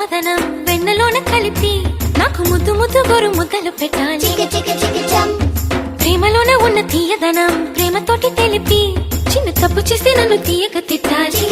కమ్మదనం వెన్నలోన కలిపి నాకు ముద్దు ముద్దు గోరు ముద్దలు పెట్టాలి. ప్రేమలోన ఉన్న తీయదనం ప్రేమతోటి తెలిపి చిన్న తప్పు చేసి నన్ను తీయక తిట్టాలి.